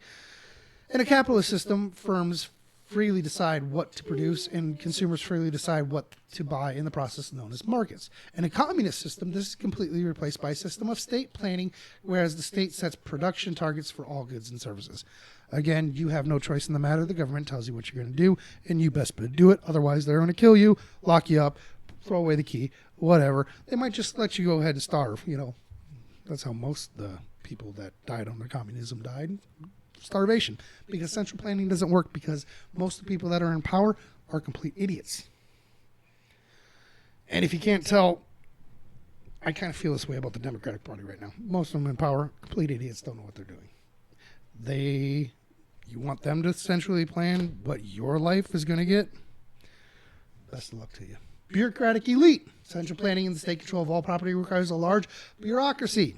In a capitalist system, firms freely decide what to produce and consumers freely decide what to buy in the process known as markets. In a communist system, this is completely replaced by a system of state planning, whereas the state sets production targets for all goods and services. Again, you have no choice in the matter. The government tells you what you're going to do, and you best do it. Otherwise, they're going to kill you, lock you up, throw away the key, whatever. They might just let you go ahead and starve. You know, that's how most of the people that died under communism died. Starvation, because central planning doesn't work because most of the people that are in power are complete idiots. And if you can't tell, I kind of feel this way about the Democratic Party right now. Most of them in power, complete idiots, don't know what they're doing. You want them to centrally plan what your life is going to get? Best of luck to you. Bureaucratic elite. Central planning and the state control of all property requires a large bureaucracy.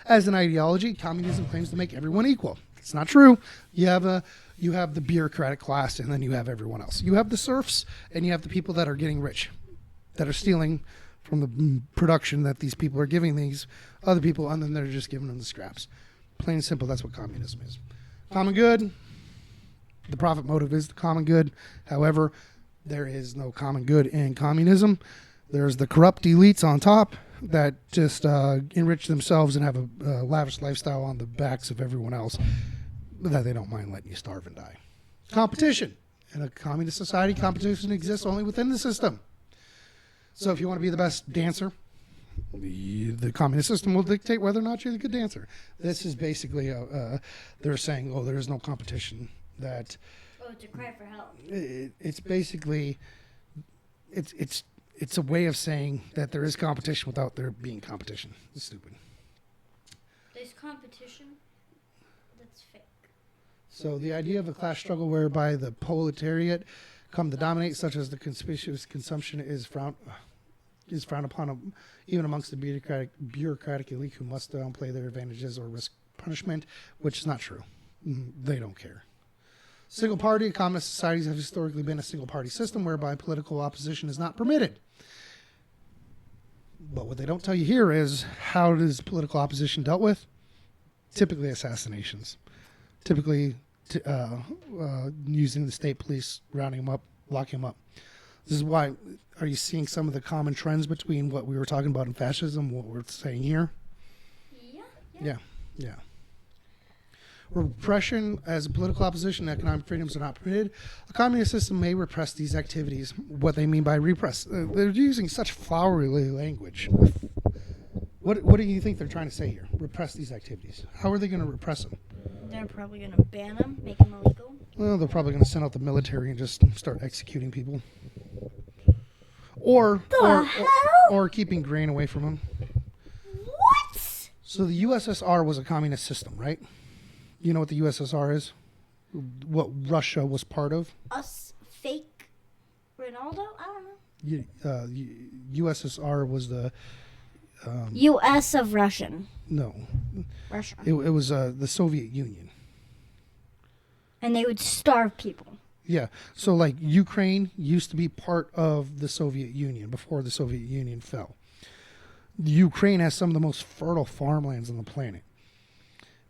As an ideology, communism claims to make everyone equal. It's not true. You have the bureaucratic class, and then you have everyone else. You have the serfs, and you have the people that are getting rich, that are stealing from the production that these people are giving these other people, and then they're just giving them the scraps. Plain and simple, that's what communism is. Common good. The profit motive is the common good. However, there is no common good in communism. There's the corrupt elites on top that just enrich themselves and have a lavish lifestyle on the backs of everyone else that they don't mind letting you starve and die. Competition. In a communist society, competition exists only within the system. So if you want to be the best dancer, the communist system will dictate whether or not you're the good dancer. This is basically, they're saying, oh, there is no competition. That to cry for help. It's basically, it's a way of saying that there is competition without there being competition. It's stupid. There's competition? That's fake. So the idea of a class struggle whereby the proletariat come to dominate, such as the conspicuous consumption, is frowned upon even amongst the bureaucratic elite who must downplay their advantages or risk punishment, which is not true. They don't care. Single party, communist societies have historically been a single party system whereby political opposition is not permitted. But what they don't tell you here is how is political opposition dealt with? Typically assassinations. Typically using the state police, rounding them up, locking them up. This is why, are you seeing some of the common trends between what we were talking about in fascism, what we're saying here? Yeah. Repression as a political opposition, economic freedoms are not permitted. A communist system may repress these activities. What they mean by repress, they're using such flowery language. What do you think they're trying to say here? Repress these activities. How are they going to repress them? They're probably going to ban them, make them illegal. Well, they're probably going to send out the military and just start executing people. Or keeping grain away from them. What? So the USSR was a communist system, right? You know what the USSR is? What Russia was part of? Us fake Ronaldo? I don't know. USSR was the U.S. of Russian. no. Russia. It was the Soviet Union. And they would starve people. Yeah. So like Ukraine used to be part of the Soviet Union before the Soviet Union fell. Ukraine has some of the most fertile farmlands on the planet.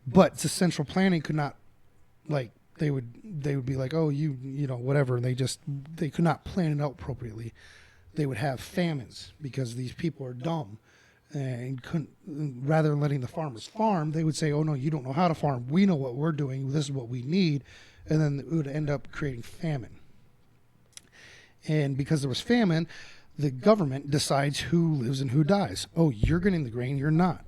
But the central planning could not, like, they would be like, oh, you know, whatever. And they could not plan it out appropriately. They would have famines because these people are dumb and couldn't, rather than letting the farmers farm, they would say, oh no, you don't know how to farm. We know what we're doing. This is what we need. And then it would end up creating famine. And because there was famine, the government decides who lives and who dies. Oh, you're getting the grain, you're not.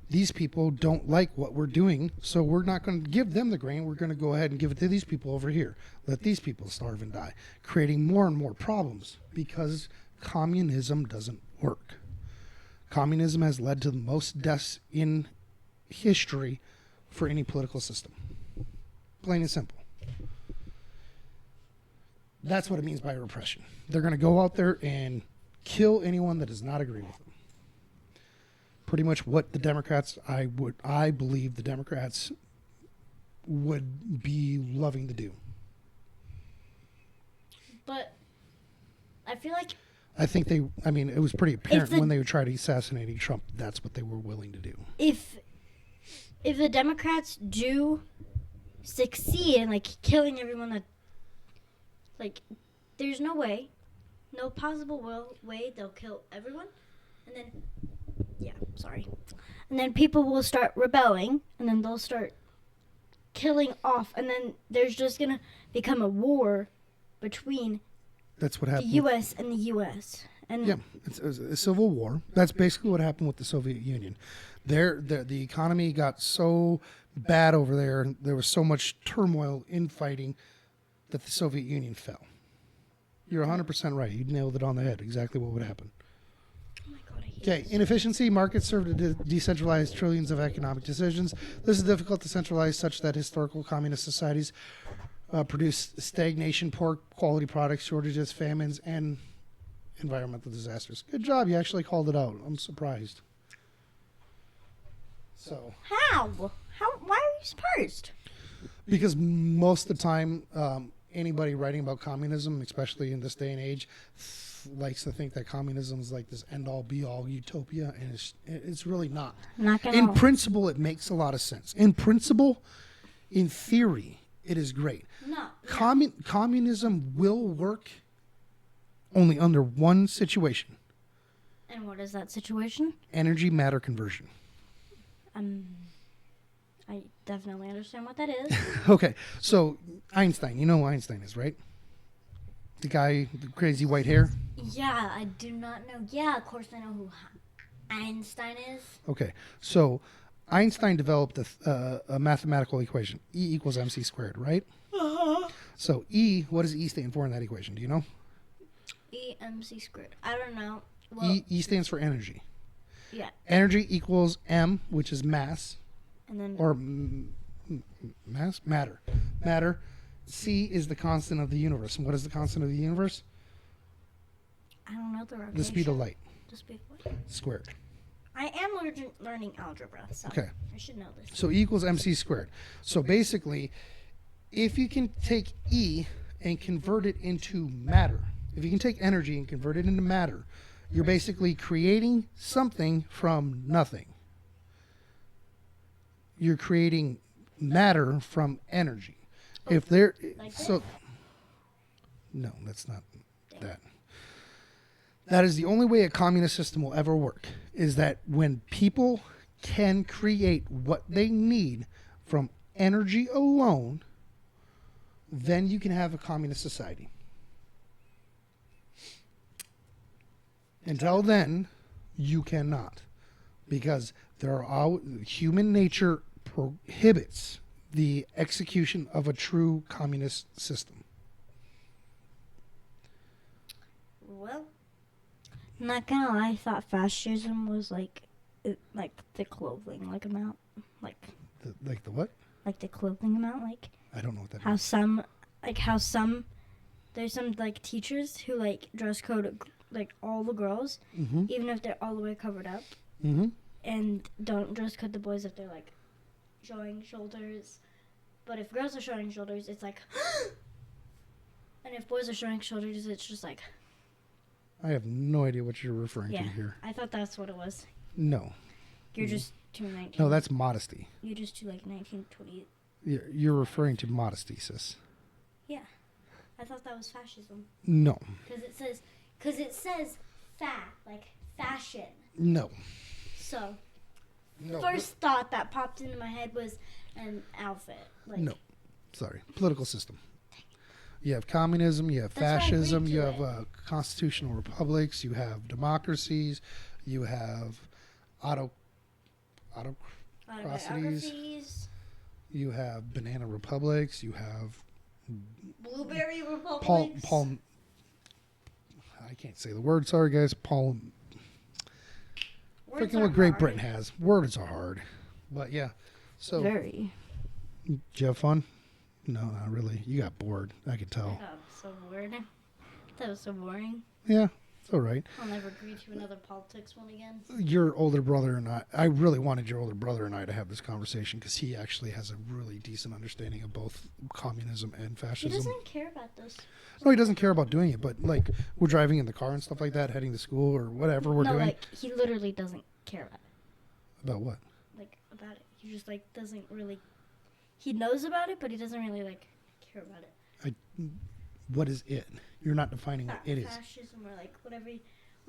These people don't like what we're doing, so we're not going to give them the grain. We're going to go ahead and give it to these people over here. Let these people starve and die, creating more and more problems because communism doesn't work. Communism has led to the most deaths in history for any political system. Plain and simple. That's what it means by repression. They're going to go out there and kill anyone that does not agree with them. Pretty much what the Democrats, I believe the Democrats would be loving to do. But I feel like I think it was pretty apparent when they would try to assassinating Trump, that's what they were willing to do. if the Democrats do succeed in like killing everyone that, like, there's no possible way they'll kill everyone, and then and then people will start rebelling, and then they'll start killing off, and then there's just gonna become a war between That's what the happened. U.S. and the U.S. And Yeah, it's a civil war. That's basically what happened with the Soviet Union. The economy got so bad over there, there was so much turmoil, infighting, that the Soviet Union fell. You're 100% right. You nailed it on the head. Exactly what would happen. oh my God, I hate Okay, this. inefficiency. Markets serve to decentralize trillions of economic decisions. This is difficult to centralize, such that historical communist societies produce stagnation, poor quality products, shortages, famines, and environmental disasters. Good job. You actually called it out. I'm surprised. So, How? Why are you surprised? because most of the time, anybody writing about communism, especially in this day and age, likes to think that communism is like this end-all, be-all utopia, and it's really not. Not gonna. In principle, it makes a lot of sense. In principle, in theory, it is great. No. Communism will work only under one situation: And what is that situation? energy matter conversion. I definitely understand what that is. Okay, so Einstein, you know who Einstein is, right? The guy, the crazy white hair. Yeah, I do not know. Yeah, of course I know who Einstein is. Okay, so Einstein developed a mathematical equation: E equals mc squared, right? So E, what does E stand for in that equation? Do you know? EMC squared. I don't know. Well, E stands for energy. yeah, Energy equals M, which is mass, and then or matter. C is the constant of the universe. And what is the constant of the universe? I don't know the rotation. The speed of light The speed of light. squared. I am learning algebra, so Okay. I should know this. So E equals mc squared. So basically, if you can take E and convert it into matter, if you can take energy and convert it into matter, You're basically creating something from nothing. You're creating matter from energy. If there, Like so, no, that's not that. That is the only way a communist system will ever work, is that when people can create what they need from energy alone, then you can have a communist society. Until then, you cannot, because human nature prohibits the execution of a true communist system. Well, not gonna lie, I thought fascism was like the clothing like amount, like Like the what? like the clothing amount, like I don't know what that how means. some there's some like teachers who like dress code like all the girls, Mm-hmm. even if they're all the way covered up, Mm-hmm. and don't dress code the boys if they're like showing shoulders. But if girls are showing shoulders, it's like, and if boys are showing shoulders, it's just like, I have no idea what you're referring yeah. to here. I thought that's what it was. No. You're just too 19. No, that's modesty. You're just too like 19, 20. You're referring to modesty, sis. Yeah, I thought that was fascism No. because it says like fashion. No. So No. first thought that popped into my head was an outfit. Like, No. Sorry. Political system. You have communism, you have That's why I agreed fascism, to you it. have constitutional republics, you have democracies, you have autocracies, autobiographies, you have banana republics, you have blueberry republics. Paul I can't say the word, sorry guys. Words Freaking are what Great hard. Britain has. Words are hard. But yeah. So Very. did you have fun? No, not really. You got bored. I could tell. Oh, so bored. That was so boring. Yeah, it's all right. I'll never agree to another politics one again. Your older brother and I really wanted your older brother and I to have this conversation because he actually has a really decent understanding of both communism and He fascism. doesn't care about this. No, he doesn't care about doing it, but like we're driving in the car and stuff like that, heading to school or whatever we're no, doing. like he literally doesn't care about it. About what? Like about it. He just like doesn't really. He knows about it, but he doesn't really like care about it. What is it? You're not defining what it is. Fascism or like whatever.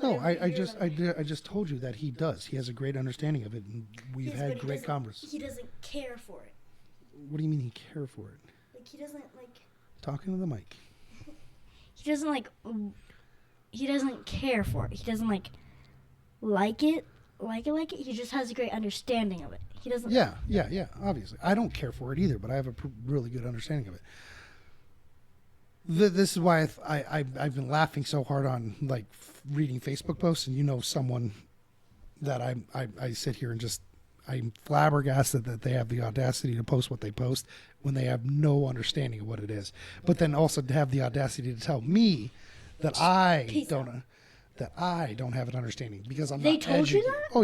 No, whatever I you're just like- I just told you that he does. He has a great understanding of it, and we've Yes, had but he great doesn't- conversations. He doesn't care for it. What do you mean he care for it? Like he doesn't like. Talking to the mic. He doesn't like. He doesn't care for it. He doesn't like it. Like it. He just has a great understanding of it. He doesn't. Yeah, obviously. I don't care for it either, but I have a really good understanding of it. This is why I've been laughing so hard on like reading Facebook posts, and someone that I sit here and just I'm flabbergasted that they have the audacity to post what they post when they have no understanding of what it is, but then also to have the audacity to tell me that I Peace don't out. that I don't have an understanding because I'm They not told you educated. that?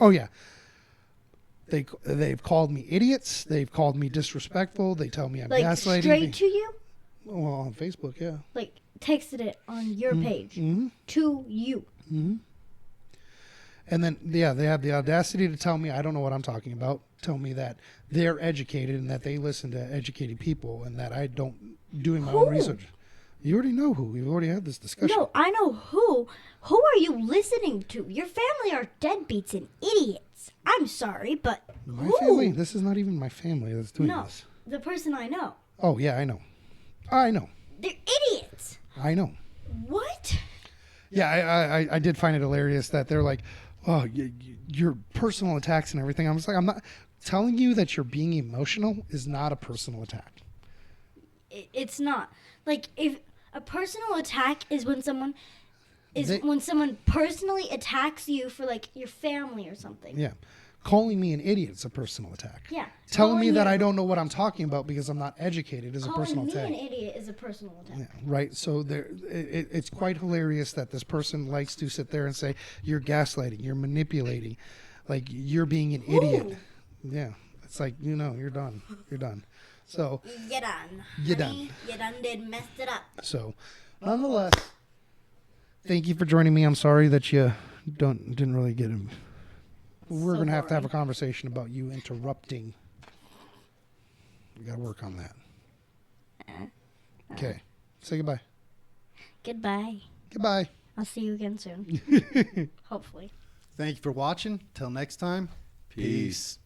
Oh yeah. They've called me idiots. They've called me disrespectful. They tell me I'm Like gaslighting. straight to you. Well, on Facebook, yeah. Like texted it on your page Mm-hmm. to you. Mm-hmm. And then, yeah, they have the audacity to tell me I don't know what I'm talking about. Tell me that they're educated and that they listen to educated people and that I don't doing my Who? own research. You already know who. We've already had this discussion. No, I know who. Who are you listening to? Your family are deadbeats and idiots. I'm sorry, but My who? family? This is not even my family that's doing No, this. the person I know. Oh, yeah, I know. I know. They're idiots. I know. What? Yeah, I did find it hilarious that they're like, oh, your personal attacks and everything. I was like, I'm not telling you that you're being emotional is not a personal attack. It's not. Like if a personal attack is when someone They- when someone personally attacks you for like your family or something. Yeah. Calling me an idiot is a personal attack. Yeah. Telling me Calling that you- I don't know what I'm talking about because I'm not educated is a Calling personal me attack. an idiot is a personal attack. Yeah, right. So it's quite hilarious that this person likes to sit there and say you're gaslighting, you're manipulating, like you're being an idiot. Yeah, it's like you're done. You're done. So You done. You honey. You done did messed it up. nonetheless, Thank you for joining me. I'm sorry that you didn't really get him. We're So gonna have to have a boring. conversation about you interrupting. We gotta work on that. Okay. Say goodbye. Goodbye. Goodbye. I'll see you again soon. Hopefully. Thank you for watching. Till next time. Peace.